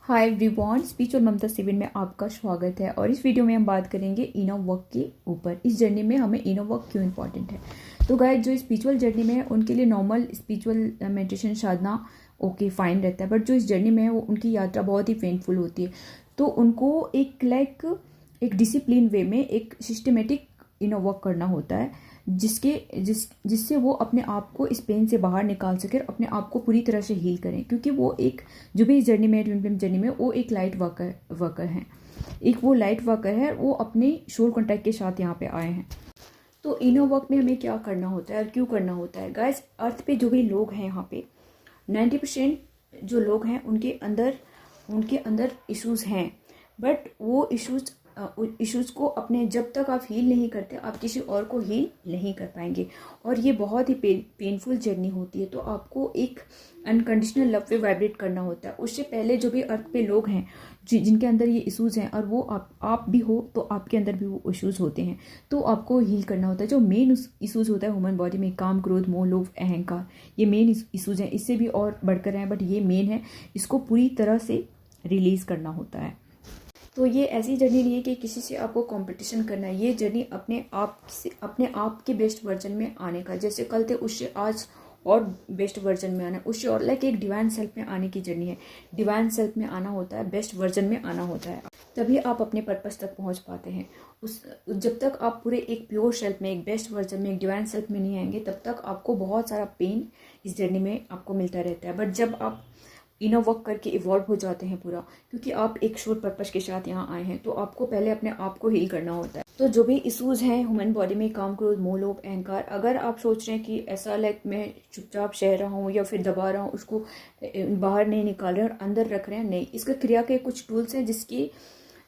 Hi everyone, speech और ममता civil में आपका स्वागत है। और इस वीडियो में हम बात करेंगे इनर वर्क के ऊपर। इस जर्नी में हमें इनर वर्क क्यों इंपॉर्टेंट है। तो गाइस, जो स्पिरिचुअल जर्नी में है उनके लिए नॉर्मल स्पिरिचुअल मेडिटेशन साधना ओके फाइन रहता है, बट जो इस जर्नी में है वो उनकी यात्रा बहुत ही पेनफुल होती है। तो उनको एक डिसिप्लिन वे में एक सिस्टमेटिक इनर वर्क करना होता है, जिससे वो अपने आप को इस पेन से बाहर निकाल सके और अपने आप को पूरी तरह से हील करें। क्योंकि वो एक जो भी इस जर्नी में ट्विन फ्लेम जर्नी में वो एक लाइट वर्कर हैं। वो लाइट वर्कर है, वो अपने सोल कॉन्टैक्ट के साथ यहाँ पे आए हैं। तो इनर वर्क में हमें क्या करना होता है और क्यों करना होता है। गाइस, अर्थ पे जो भी लोग हैं यहाँ पे 90% जो लोग हैं उनके अंदर इश्यूज हैं, बट वो इश्यूज को अपने जब तक आप हील नहीं करते आप किसी और को हील नहीं कर पाएंगे। और ये बहुत ही पेनफुल जर्नी होती है। तो आपको एक अनकंडीशनल लव पे वाइब्रेट करना होता है। उससे पहले जो भी अर्थ पे लोग हैं जिनके अंदर ये इश्यूज हैं, और वो आप भी हो तो आपके अंदर भी वो इश्यूज होते हैं, तो आपको हील करना होता है। जो मेन इश्यूज होता है ह्यूमन बॉडी में, काम, क्रोध, मोह, लोभ, अहंकार, ये मेन इश्यूज हैं। इससे भी और बढ़कर हैं, बट ये मेन है। इसको पूरी तरह से रिलीज करना होता है। तो ये ऐसी जर्नी नहीं है कि किसी से आपको कंपटीशन करना है। ये जर्नी अपने आप के बेस्ट वर्जन में आने का, जैसे कल थे उससे आज और बेस्ट वर्जन में आना है, उससे और एक डिवाइन सेल्फ में आने की जर्नी है। डिवाइन सेल्फ में आना होता है, बेस्ट वर्जन में आना होता है, तभी आप अपने पर्पस तक पहुंच पाते हैं। जब तक आप पूरे एक प्योर सेल्फ में, एक बेस्ट वर्जन में, एक डिवाइन सेल्फ में नहीं आएंगे, तब तक आपको बहुत सारा पेन इस जर्नी में आपको मिलता रहता है। बट जब आप इनर वर्क करके इवॉल्व हो जाते हैं पूरा, क्योंकि आप एक शोर पर्पस के साथ यहाँ आए हैं, तो आपको पहले अपने आप को हील करना होता है। तो जो भी इश्यूज हैं ह्यूमन बॉडी में, काम, क्रोध, मोह, लोभ, अहंकार, अगर आप सोच रहे हैं कि ऐसा मैं चुपचाप सह रहा हूँ या फिर दबा रहा हूँ, उसको बाहर नहीं निकाल रहे और अंदर रख रहे हैं, नहीं। इसका क्रिया के कुछ टूल्स हैं, जिसकी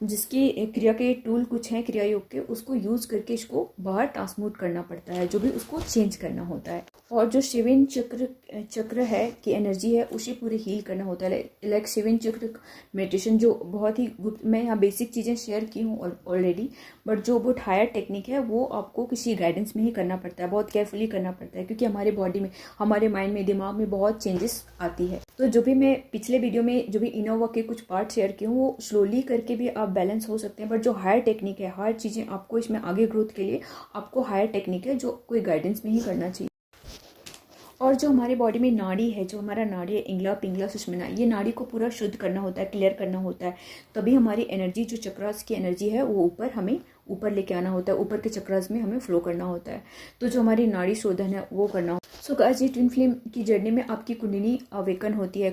क्रिया के टूल कुछ हैं क्रिया योग के, उसको यूज करके इसको बाहर ट्रांसमूट करना पड़ता है, जो भी उसको चेंज करना होता है। और जो शिवन चक्र है की एनर्जी है, उसे पूरे हील करना होता है। लाइक शिवन चक्र मेडिटेशन जो बहुत ही गुप्त, मैं यहाँ बेसिक चीज़ें शेयर की हूँ ऑलरेडी, बट जो बहुत हायर टेक्निक है वो आपको किसी गाइडेंस में ही करना पड़ता है, बहुत केयरफुली करना पड़ता है, क्योंकि हमारे बॉडी में, हमारे माइंड में, दिमाग में बहुत चेंजेस आती है। तो जो भी मैं पिछले वीडियो में जो भी इनर वर्क के कुछ पार्ट शेयर किए हूँ, वो स्लोली करके भी आप बैलेंस हो सकते हैं। बट जो हायर टेक्निक है, हायर चीज़ें आपको इसमें आगे ग्रोथ के लिए आपको हायर टेक्निक है, जो कोई गाइडेंस में ही करना चाहिए। और जो हमारे बॉडी में नाड़ी है, जो हमारा नाड़ी है इंगला, पिंगला, सुषुम्ना, ये नाड़ी को पूरा शुद्ध करना होता है, क्लियर करना होता है। तभी हमारी एनर्जी, जो चक्रास की एनर्जी है, वो हमें ऊपर लेके आना होता है, ऊपर के चक्रास में हमें फ्लो करना होता है। तो जो हमारी नाड़ी शोधन है वो करना होता है। सो गाइस, ये ट्विन फ्लेम की जर्नी में आपकी कुंडलिनी अवेकन होती है।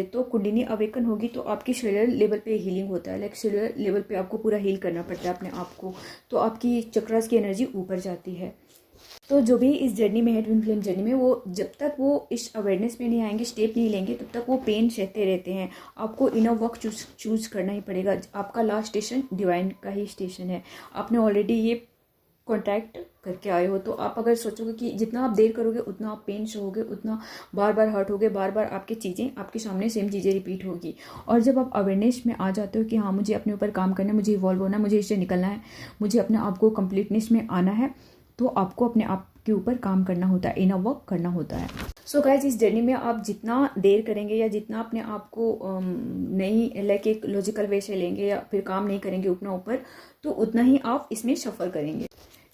तो कुंडलिनी अवेकन होगी तो आपकी सेलुलर लेवल पे हीलिंग होता है। लाइक सेलुलर लेवल पे आपको पूरा हील करना पड़ता है अपने आप को, तो आपकी चक्रास की एनर्जी ऊपर जाती है। तो जो भी इस जर्नी में है, ट्विन फ्लेम जर्नी में, वो जब तक वो इस अवेयरनेस में नहीं आएंगे, स्टेप नहीं लेंगे, तब तक वो पेन सहते रहते हैं। आपको इनर वर्क चूज करना ही पड़ेगा। आपका लास्ट स्टेशन डिवाइन का ही स्टेशन है। आपने ऑलरेडी ये कॉन्टैक्ट करके आए हो, तो आप अगर सोचोगे कि जितना आप देर करोगे उतना आप पेन सहोगे, उतना बार बार हर्ट होगे, बार बार आपकी चीज़ें आपके सामने सेम चीज़ें रिपीट होगी। और जब आप अवेयरनेस में आ जाते हो कि हाँ, मुझे अपने ऊपर काम करना है, मुझे इवॉल्व होना है, मुझे इससे निकलना है, मुझे अपने आप को कंप्लीटनेस में आना है, तो आपको अपने आप के ऊपर काम करना होता है, इनर वर्क करना होता है। सो गाइज, इस जर्नी में आप जितना देर करेंगे या जितना अपने आप को नहीं लाइक एक लॉजिकल वे से लेंगे या फिर काम नहीं करेंगे अपना ऊपर, तो उतना ही आप इसमें सफ़र करेंगे।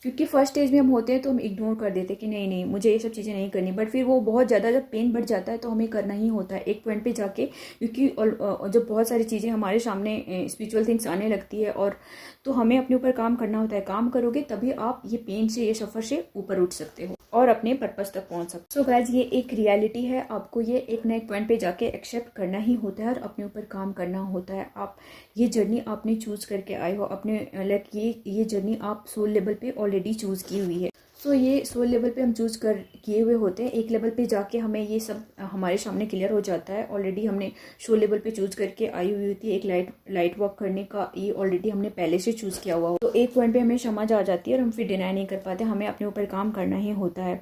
क्योंकि फर्स्ट स्टेज में हम होते हैं तो हम इग्नोर कर देते हैं कि नहीं नहीं, मुझे ये सब चीज़ें नहीं करनी, बट फिर वो बहुत ज़्यादा जब पेन बढ़ जाता है तो हमें करना ही होता है एक पॉइंट पे जाके। क्योंकि जब बहुत सारी चीज़ें हमारे सामने स्पिरिचुअल थिंग्स आने लगती है, और तो हमें अपने ऊपर काम करना होता है। काम करोगे तभी आप ये पेन से, ये सफ़र से ऊपर उठ सकते हो और अपने पर्पस तक पहुंच सकते हो। सो गाइज, ये एक रियलिटी है। आपको ये एक ना एक पॉइंट पे जाके एक्सेप्ट करना ही होता है और अपने ऊपर काम करना होता है। आप ये जर्नी आपने चूज करके आए हो अपने, लाइक ये जर्नी आप सोल लेवल पे ऑलरेडी चूज की हुई है। सो ये सोल लेवल पे हम चूज कर किए हुए होते हैं। एक लेवल पे जाके हमें ये सब हमारे सामने क्लियर हो जाता है। ऑलरेडी हमने सोल लेवल पे चूज करके आई हुई होती है। एक लाइट वर्क करने का ये ऑलरेडी हमने पहले से चूज किया हुआ हो, तो एक पॉइंट पे हमें समझ आ जाती है और हम फिर डिनाई नहीं कर पाते। हमें अपने ऊपर काम करना ही होता है।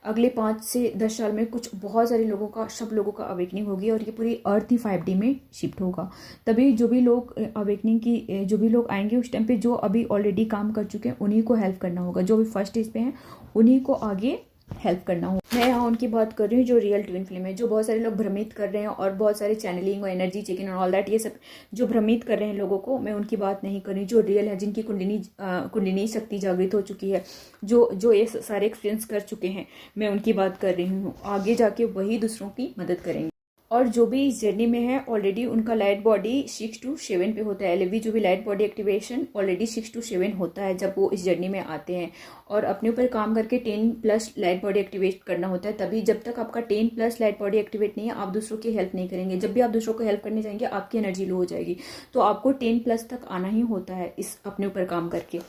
अगले 5 से 10 साल में बहुत सारे लोगों का, सब लोगों का अवेकनिंग होगी और ये पूरी अर्थ ही 5D में शिफ्ट होगा। तभी जो भी लोग अवेकनिंग की, जो भी लोग आएंगे उस टाइम पे, जो अभी ऑलरेडी काम कर चुके हैं उन्हीं को हेल्प करना होगा। जो भी फर्स्ट स्टेज पे हैं उन्हीं को आगे हेल्प करना हो। मैं यहाँ उनकी बात कर रही हूँ जो रियल ट्विन फ्लेम है, जो बहुत सारे लोग भ्रमित कर रहे हैं और बहुत सारे चैनलिंग और एनर्जी चेकिंग और ऑल दैट, ये सब जो भ्रमित कर रहे हैं लोगों को, मैं उनकी बात नहीं कर रही। जो रियल है, जिनकी कुंडलिनी शक्ति जागृत हो चुकी है, जो ये सारे एक्सपीरियंस कर चुके हैं, मैं उनकी बात कर रही हूँ। आगे जाके वही दूसरों की मदद करेंगे। और जो भी इस जर्नी में है ऑलरेडी उनका लाइट बॉडी 6 to 7 पे होता है। एलएवी जो भी light body activation already 6 to 7 होता है जब वो इस जर्नी में आते हैं, और अपने ऊपर काम करके 10+ लाइट बॉडी एक्टिवेट करना होता है। तभी जब तक आपका 10+ लाइट बॉडी एक्टिवेट नहीं है, आप दूसरों की हेल्प नहीं करेंगे। जब भी आप दूसरों को हेल्प करने जाएंगे, आपकी एनर्जी लो हो जाएगी। तो आपको 10+ तक आना ही होता है इस अपने ऊपर काम करके।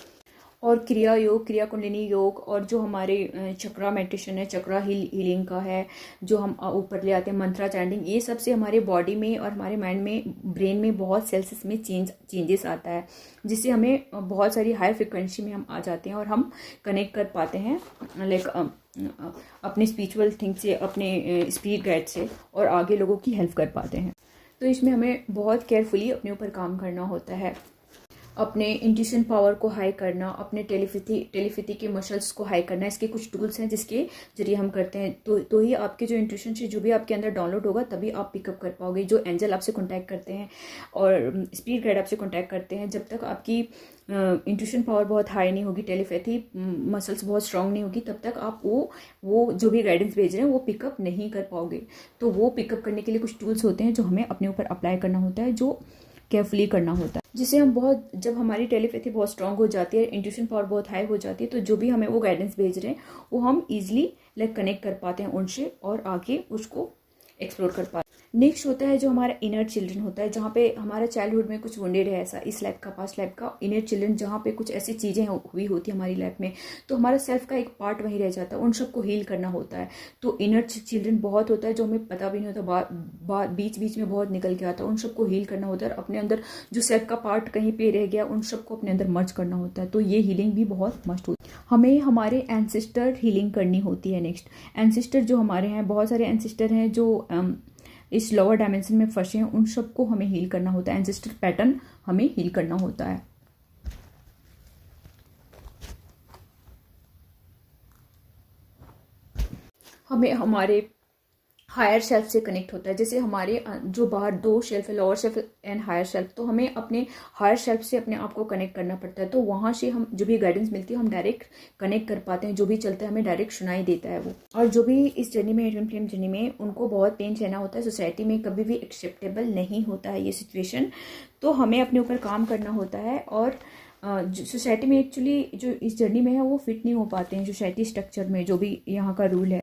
और क्रिया योग, क्रिया कुंडलिनी योग, और जो हमारे चक्रा मेडिटेशन है, चक्रा हीलिंग का है, जो हम ऊपर ले आते हैं मंत्रा चैंटिंग, ये सब से हमारे बॉडी में और हमारे माइंड में, ब्रेन में बहुत सेल्स में चेंजेस आता है, जिससे हमें बहुत सारी हाई फ्रिक्वेंसी में हम आ जाते हैं और हम कनेक्ट कर पाते हैं लाइक अपने स्पिरिचुअल थिंग से, अपने स्पिरिट गाइड से, और आगे लोगों की हेल्प कर पाते हैं। तो इसमें हमें बहुत केयरफुली अपने ऊपर काम करना होता है। अपने इंट्यूशन पावर को हाई करना, अपने टेलीपैथी के मसल्स को हाई करना, इसके कुछ टूल्स हैं जिसके जरिए हम करते हैं। तो ही आपके जो इंट्यूशन से जो भी आपके अंदर डाउनलोड होगा, तभी आप पिकअप कर पाओगे। जो एंजल आपसे कांटेक्ट करते हैं और स्पिरिट गाइड आपसे कांटेक्ट करते हैं, जब तक आपकी इंट्यूशन पावर बहुत हाई नहीं होगी, टेलीपैथी मसल्स बहुत स्ट्रांग नहीं होगी, तब तक आप वो जो भी गाइडेंस भेज रहे हैं वो पिकअप नहीं कर पाओगे। तो वो पिकअप करने के लिए कुछ टूल्स होते हैं जो हमें अपने ऊपर अप्लाई करना होता है, जो केयरफुली करना होता है, जिससे हम बहुत, जब हमारी टेलीपैथी बहुत स्ट्रांग हो जाती है, इंट्यूशन पावर बहुत हाई हो जाती है, तो जो भी हमें वो गाइडेंस भेज रहे हैं वो हम इजीली कनेक्ट कर पाते हैं उनसे, और आगे उसको एक्सप्लोर कर पाते हैं। नेक्स्ट होता है जो हमारा इनर चिल्ड्रन होता है, जहाँ पे हमारा चाइल्डहुड में कुछ वुंडेड है, ऐसा इस लाइफ का, पास्ट लाइफ का इनर चिल्ड्रन, जहाँ पे कुछ ऐसी चीज़ें हुई होती है हमारी लाइफ में, तो हमारा सेल्फ का एक पार्ट वहीं रह जाता है, उन सबको हील करना होता है। तो इनर चिल्ड्रन बहुत होता है जो हमें पता भी नहीं होता, बीच बीच में बहुत निकल के आता है, उन सबको हील करना होता है। और अपने अंदर जो सेल्फ का पार्ट कहीं पे रह गया, उन सबको अपने अंदर मर्ज करना होता है। तो ये हीलिंग भी बहुत मस्ट होती है। हमें हमारे एंसेस्टर हीलिंग करनी होती है। नेक्स्ट, एंसेस्टर जो हमारे हैं, बहुत सारे एंसेस्टर हैं जो इस लोअर डायमेंशन में फंसे हैं, उन सबको हमें हील करना होता है। एंसेस्टर पैटर्न हमें हील करना होता है। हमें हमारे हायर सेल्फ से कनेक्ट होता है। जैसे हमारे जो बाहर 2 शेल्फ है, lower shelf and higher shelf, तो हमें अपने हायर शेल्फ से अपने आप को कनेक्ट करना पड़ता है। तो वहाँ से हम जो भी गाइडेंस मिलती है, हम डायरेक्ट कनेक्ट कर पाते हैं। जो भी चलता है हमें डायरेक्ट सुनाई देता है वो। और जो भी इस जर्नी में, ट्विन फ्लेम जर्नी में, उनको बहुत पेन सहना होता है। सोसाइटी में कभी भी एक्सेप्टेबल नहीं होता है ये सिचुएशन, तो हमें अपने ऊपर काम करना होता है। और सोसाइटी में एक्चुअली जो इस जर्नी में है वो फिट नहीं हो पाते हैं सोसाइटी स्ट्रक्चर में, जो भी यहाँ का रूल है।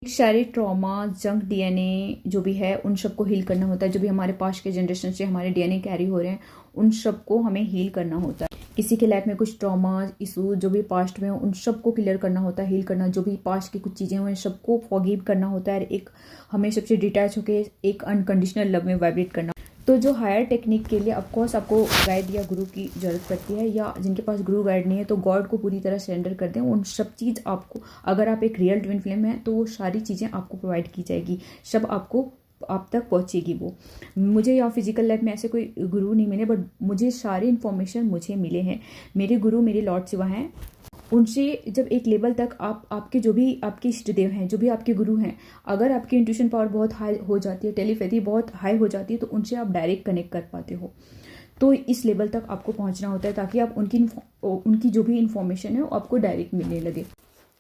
सारे ट्रॉमा, जंक डीएनए जो भी है, उन सबको हील करना होता है। जो भी हमारे पास्ट के जनरेशन से हमारे डीएनए कैरी हो रहे हैं, उन सबको हमें हील करना होता है। किसी के लाइफ में कुछ ट्रॉमा इशू जो भी पास्ट में हो, उन सबको क्लियर करना होता है, हील करना। जो भी पास्ट की कुछ चीज़ें हुई, सबको फॉरगिव करना होता है। एक हमें सबसे डिटैच होकर एक अनकंडीशनल लव में वाइब्रेट करना। तो जो हायर टेक्निक के लिए ऑफकोर्स आपको गाइड या गुरु की ज़रूरत पड़ती है, या जिनके पास गुरु गाइड नहीं है तो गॉड को पूरी तरह सरेंडर कर दें। उन सब चीज़ आपको, अगर आप एक रियल ट्विन फ्लेम है, तो वो सारी चीज़ें आपको प्रोवाइड की जाएगी, सब आपको आप तक पहुंचेगी। वो मुझे या फिजिकल लाइफ में ऐसे कोई गुरु नहीं मिले, बट मुझे सारी इन्फॉर्मेशन मुझे मिले हैं। मेरे गुरु मेरे लॉर्ड शिवा हैं। उनसे जब एक लेवल तक आपके जो भी आपके इष्ट देव हैं, जो भी आपके गुरु हैं, अगर आपकी इंट्यूशन पावर बहुत हाई हो जाती है, टेलीपैथी बहुत हाई हो जाती है, तो उनसे आप डायरेक्ट कनेक्ट कर पाते हो। तो इस लेवल तक आपको पहुंचना होता है, ताकि आप उनकी जो भी इंफॉर्मेशन है वो आपको डायरेक्ट मिलने लगे।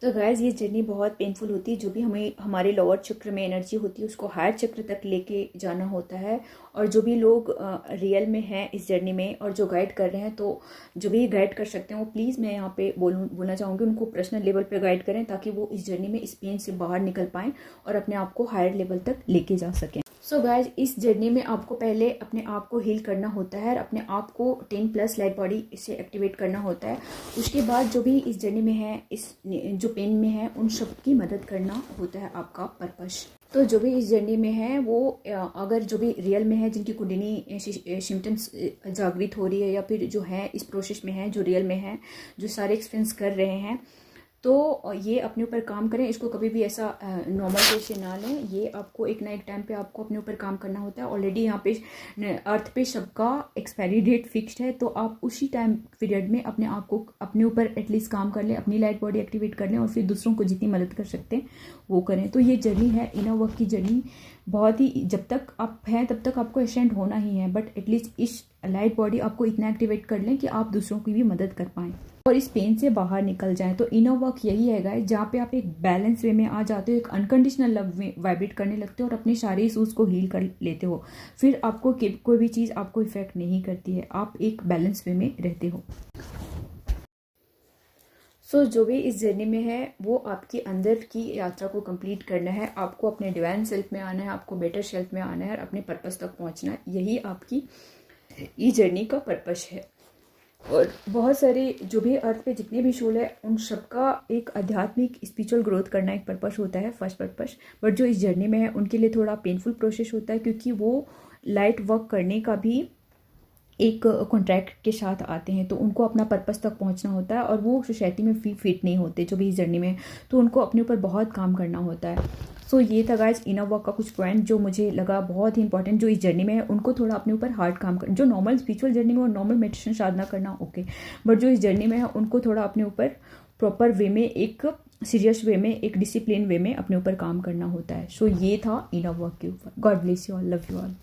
तो गाइस, ये जर्नी बहुत पेनफुल होती है। जो भी हमें हमारे लोअर चक्र में एनर्जी होती है, उसको हायर चक्र तक लेके जाना होता है। और जो भी लोग रियल में हैं इस जर्नी में, और जो गाइड कर रहे हैं, तो जो भी गाइड कर सकते हैं वो प्लीज़, मैं यहाँ पे बोलना चाहूँगी, उनको पर्सनल लेवल पे गाइड करें, ताकि वो इस जर्नी में इस पेन से बाहर निकल पाएँ और अपने आप को हायर लेवल तक लेके जा सकें। सो गाइज, इस जर्नी में आपको पहले अपने आप को हील करना होता है, अपने आप को 10+ लाइट बॉडी से एक्टिवेट करना होता है। उसके बाद जो भी इस जर्नी में है, इस जो पेन में है, उन सब की मदद करना होता है आपका पर्पस। तो जो भी इस जर्नी में है वो, अगर जो भी रियल में है, जिनकी कुंडलिनी सिम्टम्स जागृत हो रही है, या फिर जो है इस प्रोसेस में है, जो रियल में है, जो सारे एक्सपीरियंस कर रहे हैं, तो ये अपने ऊपर काम करें, इसको कभी भी ऐसा नॉर्मल वे से ना लें। ये आपको एक ना एक टाइम पे आपको अपने ऊपर काम करना होता है। ऑलरेडी यहाँ पे अर्थ पे सबका एक्सपायरी डेट फिक्स्ड है, तो आप उसी टाइम पीरियड में अपने आप को अपने ऊपर एटलीस्ट काम कर लें, अपनी लाइट बॉडी एक्टिवेट कर लें और फिर दूसरों को जितनी मदद कर सकते हैं वो करें। तो ये जर्नी है, इनर वर्क की जर्नी बहुत ही, जब तक आप हैं तब तक आपको एसेंट होना ही है, बट एटलीस्ट इस लाइट बॉडी आपको इतना एक्टिवेट कर लें कि आप दूसरों की भी मदद कर पाएँ और इस पेन से बाहर निकल जाएं। तो इनर वर्क यही है गाइस, जहाँ पे आप एक बैलेंस वे में आ जाते हो, एक अनकंडीशनल लव में वाइब्रेट करने लगते हो और अपने सारे इश्यूज को हील कर लेते हो। फिर आपको कोई भी चीज़ आपको इफेक्ट नहीं करती है, आप एक बैलेंस वे में रहते हो। सो जो भी इस जर्नी में है वो आपकी अंदर की यात्रा को कंप्लीट करना है, आपको अपने डिवाइन सेल्फ में आना है, आपको बेटर सेल्फ में आना है और अपने पर्पस तक पहुंचना है। यही आपकी इस जर्नी का पर्पस है। और बहुत सारे जो भी अर्थ पे जितने भी सोल है उन सबका एक आध्यात्मिक स्पिरिचुअल ग्रोथ करना एक पर्पस होता है, फर्स्ट पर्पस। बट जो इस जर्नी में है उनके लिए थोड़ा पेनफुल प्रोसेस होता है, क्योंकि वो लाइट वर्क करने का भी एक कॉन्ट्रैक्ट के साथ आते हैं, तो उनको अपना पर्पस तक पहुंचना होता है और वो सोसाइटी में फिट नहीं होते जो भी इस जर्नी में, तो उनको अपने ऊपर बहुत काम करना होता है। सो ये था गाइस इनर वर्क का कुछ पॉइंट जो मुझे लगा बहुत ही इंपॉर्टेंट। जो इस जर्नी में है उनको थोड़ा अपने ऊपर हार्ड काम कर, जो नॉर्मल स्पिरिचुअल जर्नी में और नॉर्मल मेडिटेशन साधना करना ओके, बट जो इस जर्नी में है उनको थोड़ा अपने ऊपर प्रॉपर वे में, एक सीरियस वे में, एक डिसिप्लिन वे में अपने ऊपर काम करना होता है। सो ये था इनर वर्क के ऊपर। God bless you all, love you all.